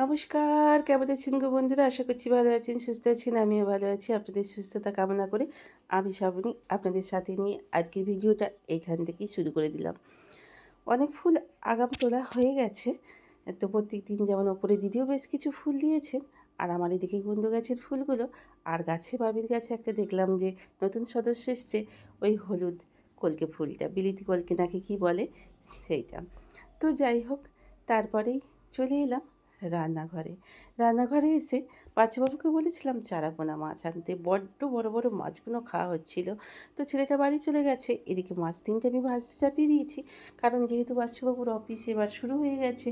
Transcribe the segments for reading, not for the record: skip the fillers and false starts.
নমস্কার, কেমন আছেন গো বন্ধুরা? আশা করছি ভালো আছেন, সুস্থ আছেন। আমিও ভালো আছি। আপনাদের সুস্থতা কামনা করে আমি শ্রাবণী আপনাদের সাথে নিয়ে আজকের ভিডিওটা এইখান থেকেই শুরু করে দিলাম। অনেক ফুল আগাম তোলা হয়ে গেছে। তো প্রত্যেক দিন যেমন ওপরে দিদিও বেশ কিছু ফুল দিয়েছেন, আর আমার এদিকে কুন্দ গাছের ফুলগুলো, আর গাছে বাবির গাছে একটা দেখলাম যে নতুন সদস্য এসছে, ওই হলুদ কলকে ফুলটা, বিলিতি কলকে নাকি কী বলে সেইটা। তো যাই হোক, তারপরেই চলে এলাম রান্নাঘরে। রান্নাঘরে এসে বাচ্চাবাবুকে বলেছিলাম চারাপোনা মাছ আনতে। বড্ড বড় বড় মাছগুলো খাওয়া হচ্ছিল। তো ছেলেটা বাড়ি চলে গেছে, এদিকে মাছ তিনটে আমি ভাজতে চাপিয়ে দিয়েছি, কারণ যেহেতু বাচ্চাবাবুর অফিস এবার শুরু হয়ে গেছে,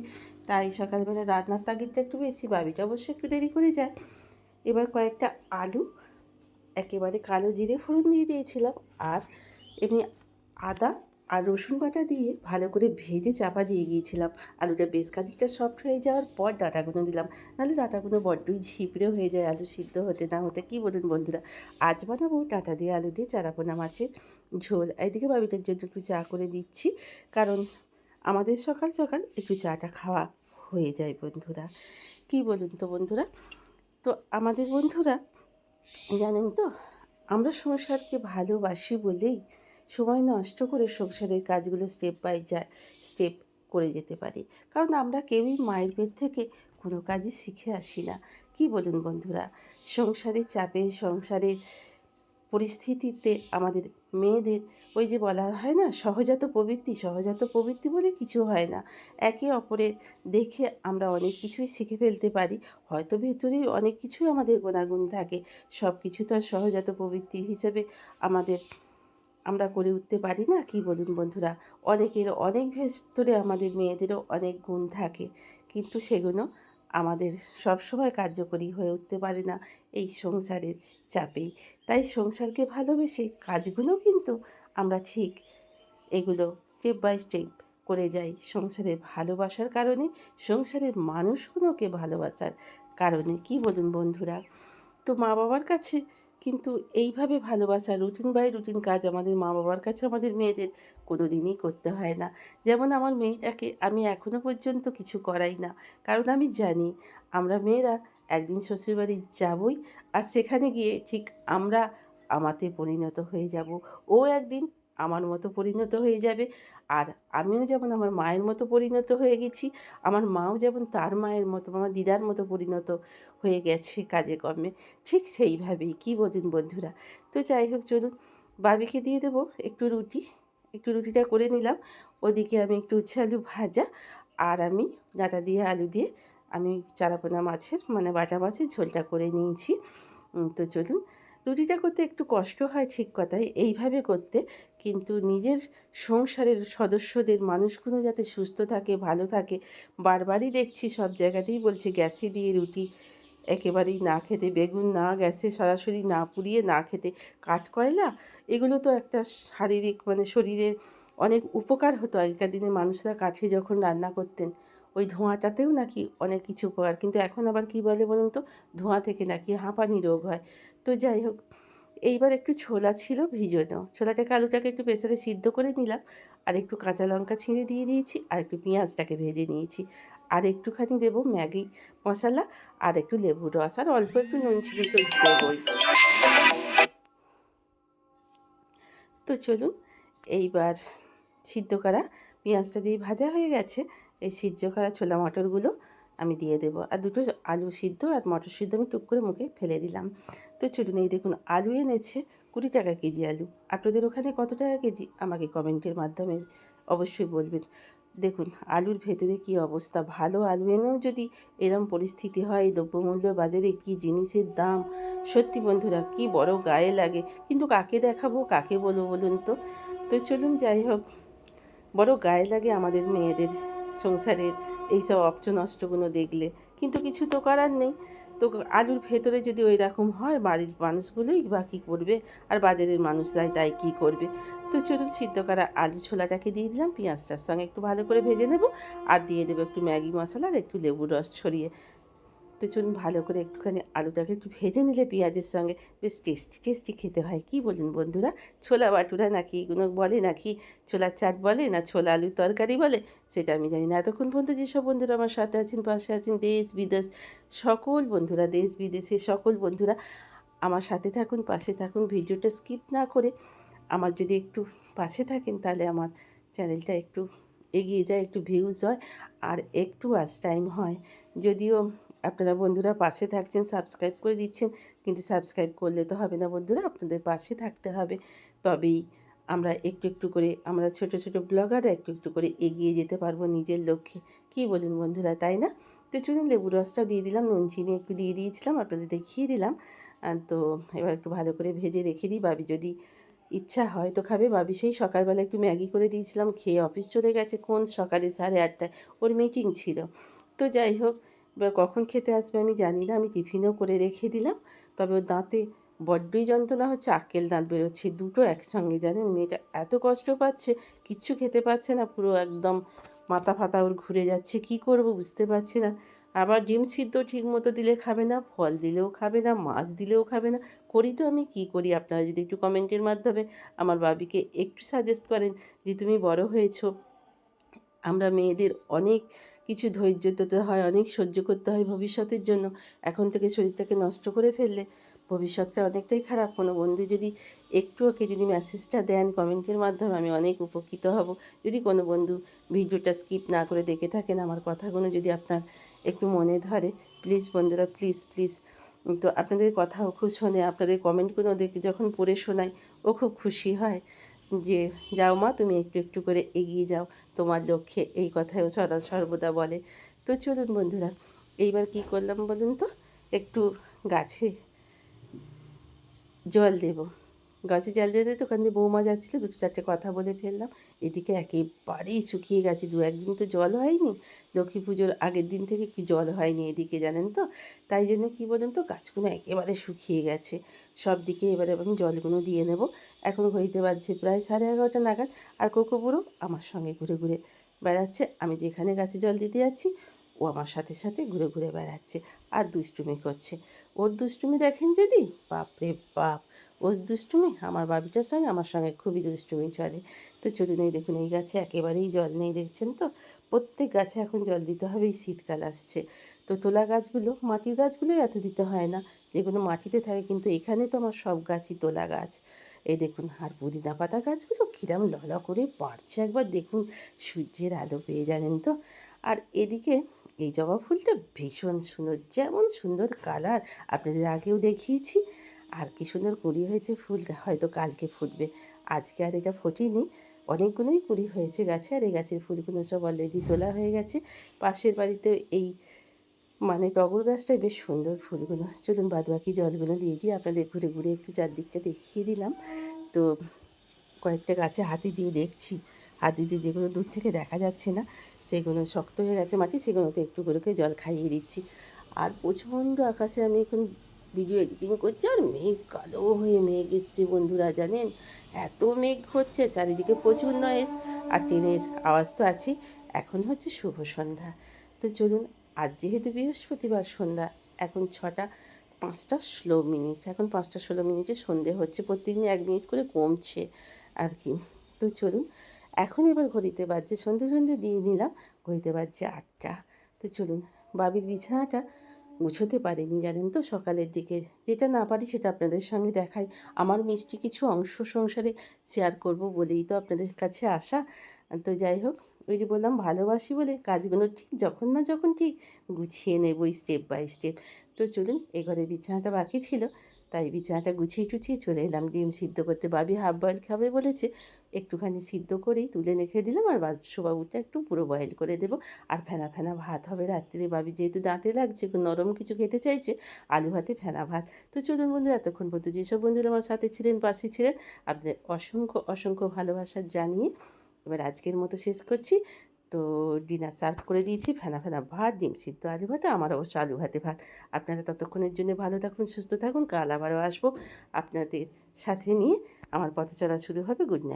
তাই সকালবেলা রান্নার তাগিদটা একটু বেশি। বাবিটা অবশ্য একটু দেরি করে যায়। এবার কয়েকটা আলু একেবারে কালো জিরে ফোড়ন দিয়ে দিয়েছিলাম, আর এমনি আদা আর রসুন বাটা দিয়ে ভালো করে ভেজে চাপা দিয়ে গিয়েছিলাম। আলুটা বেশ খানিকটা সফট হয়ে যাওয়ার পর ডাঁটাগুলো দিলাম, নাহলে ডাঁটাগুলো বড্ডই ঝিপড়ে হয়ে যায় আলু সিদ্ধ হতে না হতে। কী বলুন বন্ধুরা? আজ বানাবো ডাঁটা দিয়ে আলু দিয়ে চারাপোনা মাছের ঝোল। এদিকে বাবিটার জন্য একটু চা করে দিচ্ছি, কারণ আমাদের সকাল সকাল একটু চাটা খাওয়া হয়ে যায় বন্ধুরা। কী বলুন তো বন্ধুরা? তো আমাদের বন্ধুরা জানেন তো, আমরা সংসারকে ভালোবাসি বলেই সময় নষ্ট করে সংসারের কাজগুলো স্টেপ বাই স্টেপ করে যেতে পারি। কারণ আমরা কেউই মায়ের পেট থেকে কোনো কাজই শিখে আসি না। কি বলুন বন্ধুরা? সংসারের চাপে, সংসারের পরিস্থিতিতে আমাদের মেয়েদের ওই যে বলা হয় না, সহজাত প্রবৃত্তি, সহজাত প্রবৃত্তি বলে কিছু হয় না। একে অপরের দেখে আমরা অনেক কিছুই শিখে ফেলতে পারি। হয়তো ভেতরেই অনেক কিছুই আমাদের গুণাগুণ থাকে, সব কিছু তো আর সহজাত প্রবৃত্তি হিসেবে আমাদের আমরা করে উঠতে পারি না। কি বলুন বন্ধুরা? অনেকের অনেক ভেতরে আমাদের মেয়েদেরও অনেক গুণ থাকে, কিন্তু সেগুলো আমাদের সবসময় কার্যকরী হয়ে উঠতে পারে না এই সংসারের চাপেই। তাই সংসারকে ভালোবেসে কাজগুলো কিন্তু আমরা ঠিক এগুলো স্টেপ বাই স্টেপ করে যাই সংসারের ভালোবাসার কারণে, সংসারের মানুষগুলোকে ভালোবাসার কারণে। কি বলুন বন্ধুরা? তো মা বাবার কাছে কিন্তু এইভাবে ভালোবাসা, রুটিন বাই রুটিন কাজ আমাদের মা বাবার কাছে আমাদের মেয়েদের কোনো দিনই করতে হয় না। যেমন আমার মেয়েটাকে আমি এখনও পর্যন্ত কিছু করাই না, কারণ আমি জানি আমরা মেয়েরা একদিন শ্বশুরবাড়ি যাবই, আর সেখানে গিয়ে ঠিক আমরা আমাতে পরিণত হয়ে যাব। ও একদিন আমার মতো পরিণত হয়ে যাবে, আর আমিও যেমন আমার মায়ের মতো পরিণত হয়ে গেছি, আমার মাও যেমন তার মায়ের মতো, আমার দিদার মতো পরিণত হয়ে গেছে কাজে কর্মে, ঠিক সেইভাবেই। কী বলুন বন্ধুরা? তো যাই হোক, চলুন বাবিকে দিয়ে দেবো একটু রুটি। একটু রুটিটা করে নিলাম। ওদিকে আমি একটু উচ্ছে আলু ভাজা, আর আমি ডাঁটা দিয়ে আলু দিয়ে আমি চারাপোনা মাছের মানে বাটা মাছের ঝোলটা করে নিয়েছি। তো চলুন, রুটিটা করতে একটু কষ্ট হয় ঠিক কথাই, এইভাবে করতে, কিন্তু নিজের সংসারের সদস্যদের মানুষগুলো যাতে সুস্থ থাকে, ভালো থাকে। বারবারই দেখছি সব জায়গাতেই বলছে গ্যাসে দিয়ে রুটি একেবারেই না খেতে, বেগুন না গ্যাসে সরাসরি না পুড়িয়ে না খেতে। কাঠকয়লা এগুলো তো একটা শারীরিক মানে শরীরের অনেক উপকার হতো আগেকার দিনে, মানুষরা কাঠে যখন রান্না করতেন ওই ধোঁয়াটাতেও নাকি অনেক কিছু উপকার। কিন্তু এখন আবার কী বলে বলুন তো, ধোঁয়া থেকে নাকি হাঁপানি রোগ হয়। তো যাই হোক, এইবার একটু ছোলা ছিল ভিজোনো, ছোলাটাকে আলুটাকে একটু প্রেসারে সিদ্ধ করে নিলাম, আর একটু কাঁচা লঙ্কা ছিঁড়ে দিয়ে দিয়েছি, আর একটু পেঁয়াজটাকে ভেজে নিয়েছি, আর একটুখানি দেবো ম্যাগি মশলা, আর একটু লেবুর রস, আর অল্প একটু নুন চিনি তো দেবই। তো চলুন, এইবার সিদ্ধ করা পেঁয়াজটা যেই ভাজা হয়ে গেছে, এই সিদ্ধ করা ছোলা মটরগুলো আমি দিয়ে দেবো, আর দুটো আলু সিদ্ধ আর মটর সিদ্ধ আমি টুক করে মুখে ফেলে দিলাম। তো চলুন, এই দেখুন আলু এনেছে 20 টাকা কেজি আলু। আপনাদের ওখানে কত টাকা কেজি আমাকে কমেন্টের মাধ্যমে অবশ্যই বলবেন। দেখুন আলুর ভেতরে কী অবস্থা, ভালো আলু এনেও যদি এরম পরিস্থিতি হয়, এই দ্রব্যমূল্য বাজারে কী জিনিসের দাম, সত্যি বন্ধুরা কী বড় গায়ে লাগে। কিন্তু কাকে দেখাবো, কাকে বলবো বলুন তো? তো চলুন, যাই হোক, বড় গায়ে লাগে আমাদের মেয়েদের সংসারের এইসব অপচনষ্টগুলো দেখলে, কিন্তু কিছু তো করার নেই। তো আলুর ভেতরে যদি ওই রকম হয়, বাড়ির মানুষগুলোই বা কী করবে, আর বাজারের মানুষরাই তাই কী করবে। তো চলুন, সিদ্ধ করা আলু ছোলাটাকে দিয়ে দিলাম, পেঁয়াজটার সঙ্গে একটু ভালো করে ভেজে নেব, আর দিয়ে দেবো একটু ম্যাগি মশলা আর একটু লেবুর রস ছড়িয়ে। তো চলুন ভালো করে একটুখানি আলুটাকে একটু ভেজে নিলে পেঁয়াজের সঙ্গে বেশ টেস্টি টেস্টি খেতে হয়, কী বলুন বন্ধুরা? ছোলা বাটুরা নাকি এগুলো বলে, নাকি ছোলার চাট বলে, না ছোলা আলুর তরকারি বলে, সেটা আমি জানি না। এতক্ষণ পর্যন্ত যেসব বন্ধুরা আমার সাথে আছেন, পাশে আছেন, দেশ বিদেশ সকল বন্ধুরা, দেশ বিদেশের সকল বন্ধুরা আমার সাথে থাকুন, পাশে থাকুন, ভিডিওটা স্কিপ না করে আমার যদি একটু পাশে থাকেন তাহলে আমার চ্যানেলটা একটু এগিয়ে যায়, একটু ভিউজ হয় আর একটু ওয়াচ টাইম হয়। যদিও আপনারা বন্ধুরা পাশে থাকছেন, সাবস্ক্রাইব করে দিচ্ছেন, কিন্তু সাবস্ক্রাইব করলে তো হবে না বন্ধুরা, আপনাদের পাশে থাকতে হবে। তবেই আমরা একটু একটু করে, আমরা ছোট ছোট ব্লগাররা একটু একটু করে এগিয়ে যেতে পারবো নিজের লক্ষ্যে। কী বলুন বন্ধুরা, তাই না? তো চলুন লেবু রসটাও দিয়ে দিলাম, নুন চিনি একটু দিয়ে দিয়েছিলাম, আপনাদের দেখিয়ে দিলাম। তো এবার একটু ভালো করে ভেজে রেখে দিই, বাবি যদি ইচ্ছা হয় তো খাবে। বাবি সেই সকালবেলা একটু ম্যাগি করে দিয়েছিলাম, খেয়ে অফিস চলে গেছে, কোন সকালে 8:30টায় ওর মিটিং ছিল। তো যাই হোক, এবার কখন খেতে আসবে আমি জানি না, আমি টিফিনও করে রেখে দিলাম। তবে ওর দাঁতে বড্ডই যন্ত্রণা হচ্ছে, আক্কেল দাঁত বেরোচ্ছে দুটো একসঙ্গে, জানেন? মেয়েটা এত কষ্ট পাচ্ছে, কিচ্ছু খেতে পাচ্ছে না, পুরো একদম মাথা ফাতা ওর ঘুরে যাচ্ছে, কি করব বুঝতে পারছি না। আবার ডিম সিদ্ধ ঠিকমতো দিলে খাবে না, ফল দিলেও খাবে না, মাছ দিলেও খাবে না। করি তো আমি কী করি, আপনারা যদি একটু কমেন্টের মাধ্যমে আমার বাবিকে একটু সাজেস্ট করেন যে তুমি বড় হয়েছো, আমরা মেয়েদের অনেক কিছু ধৈর্য দিতে হয়, অনেক সহ্য করতে হয় ভবিষ্যতের জন্য। এখন থেকে শরীরটাকে নষ্ট করে ফেললে ভবিষ্যৎটা অনেকটাই খারাপ। কোনো বন্ধু যদি একটু ওকে যদি মেসেজটা দেন কমেন্টের মাধ্যমে, আমি অনেক উপকৃত হব। যদি কোনো বন্ধু ভিডিওটা স্কিপ না করে দেখে থাকেন, আমার কথাগুলো যদি আপনার একটু মনে ধরে, প্লিজ বন্ধুরা, প্লিজ প্লিজ। তো আপনাদের কথাও খুব শোনে, আপনাদের কমেন্টগুলো ওদেরকে যখন পড়ে শোনাই ও খুব খুশি হয় যে যাও মা, তুমি একটু একটু করে এগিয়ে যাও তোমার লক্ষ্যে, এই কথাই ও সদা সর্বদা বলে। তো চলুন বন্ধুরা, এইবার কি করলাম বলুন তো, একটু গাছে জল দেব। গাছে জল দিতে তো ওখান দিয়ে বৌমা যাচ্ছিলো, দুটো চারটে কথা বলে ফেললাম। এদিকে একেবারেই শুকিয়ে গেছে, 1-2 দিন তো জল হয়নি, লক্ষ্মী পুজোর আগের দিন থেকে কি জল হয়নি এদিকে, জানেন তো? তাই জন্য কী বলুন তো, গাছগুলো একেবারে শুকিয়ে গেছে সব দিকে। এবারে আমি জলগুলো দিয়ে নেব। এখন ঘড়িতে বাজছে প্রায় 11:30 নাগাদ, আর কোকো বুড়ো আমার সঙ্গে ঘুরে ঘুরে বেড়াচ্ছে। আমি যেখানে গাছে জল দিতে যাচ্ছি ও আমার সাথে সাথে ঘুরে ঘুরে বেড়াচ্ছে আর দুষ্টুমি করছে। ওর দুষ্টুমি দেখেন যদি, বাপরে বাপ! ওর দুষ্টুমি আমার বাবিটার সঙ্গে আমার সঙ্গে খুবই দুষ্টুমি চলে। তো চলুন, এই দেখুন এই গাছে একেবারেই জল নেই, দেখছেন তো? প্রত্যেক গাছে এখন জল দিতে হবে, এই শীতকাল আসছে। তো তোলা গাছগুলো, মাটির গাছগুলোই এত দিতে হয় না, যেগুলো মাটিতে থাকে, কিন্তু এখানে তো আমার সব গাছই তোলা গাছ। এই দেখুন, আর পুদিনা পাতা গাছগুলো কীরকম লল করে বাড়ছে, একবার দেখুন, সূর্যের আলো পেয়ে, জানেন তো? আর এদিকে এই জবা ফুলটা ভীষণ সুন্দর, যেমন সুন্দর কালার, আপনাদের আগেও দেখিয়েছি। আর কী সুন্দর কুঁড়ি হয়েছে, ফুলটা হয়তো কালকে ফুটবে, আজকে আর এটা ফোটেনি। অনেকগুলোই কুঁড়ি হয়েছে গাছে, আর এই গাছের ফুলগুলো সব অলরেডি তোলা হয়ে গেছে। পাশের বাড়িতে এই টগর গাছটায় বেশ সুন্দর ফুলগুলো। চলুন বাদবাকি জলগুলো দিয়ে দিয়ে আপনাদের ঘুরে ঘুরে একটু চারদিকটা দেখিয়ে দিলাম। তো কয়েকটা গাছে হাতি দিয়ে দেখছি, হাতি দিয়ে যেগুলো দূর থেকে দেখা যাচ্ছে না, সেগুলো শক্ত হয়ে গেছে মাটি, সেগুলোতে একটু করে করে জল খাইয়ে দিচ্ছি। আর প্রচণ্ড আকাশে আমি এখন ভিডিও এডিটিং করছি, আর মেঘ কালো হয়ে মেঘ এসছে বন্ধুরা, জানেন? এত মেঘ হচ্ছে, চারিদিকে প্রচুর নয়েজ, আর ট্রেনের আওয়াজ তো আছেই। এখন হচ্ছে শুভ সন্ধ্যা। তো চলুন, আজ যেহেতু বৃহস্পতিবার সন্ধ্যা, এখন 5:16, এখন 5:16 সন্ধে হচ্ছে, প্রত্যেকদিন 1 মিনিট করে কমছে আর কি। তো চলুন, এখন এবার ঘড়িতে বাজছে, সন্ধে সন্ধে দিয়ে নিলাম, ঘড়িতে বাজছে 8টা। তো চলুন, বাবির বিছানাটা গুছোতে পারিনি, জানেন তো, সকালের দিকে। যেটা না পারি সেটা আপনাদের সঙ্গে দেখাই, আমার মিষ্টি কিছু অংশ সংসারে শেয়ার করব বলেই তো আপনাদের কাছে আসা। তো যাই হোক, ওই যে বললাম ভালোবাসি বলে কাজগুলো ঠিক যখন না যখন ঠিক গুছিয়ে নেবই স্টেপ বাই স্টেপ। তো চলুন, এ ঘরে বিছানাটা বাকি ছিল, তাই বিছানাটা গুছিয়ে টুছিয়ে চলে এলাম ডিম সিদ্ধ করতে। বাবি হাফ বয়েল খাবে বলেছে, একটুখানি সিদ্ধ করেই তুলে রেখে দিলাম, আর বাদশোবাবুটা একটু পুরো বয়েল করে দেবো। আর ফেনা ফেনা ভাত হবে রাত্রে, বাবি যেহেতু দাঁতে লাগছে, নরম কিছু খেতে চাইছে, আলু ভাতে ফেনা ভাত। তো চলুন বন্ধুরা, এতক্ষণ পর্যন্ত যেসব বন্ধুরা আমার সাথে ছিলেন, পাশে ছিলেন, আপনাদের অসংখ্য অসংখ্য ভালোবাসা জানিয়ে এবার আজকের মতো শেষ করছি। তো ডিনার সার্ভ করে দিয়েছি, ফেনা ফেনা ভাত, ডিম সিদ্ধ, আলু ভাতে, আমার অবশ্য আলু ভাতে ভাত। আপনারা ততক্ষণের জন্য ভালো থাকুন, সুস্থ থাকুন, কাল আবারও আসবো আপনাদের সাথে নিয়ে, আমার পথ চলা শুরু হবে। Good night.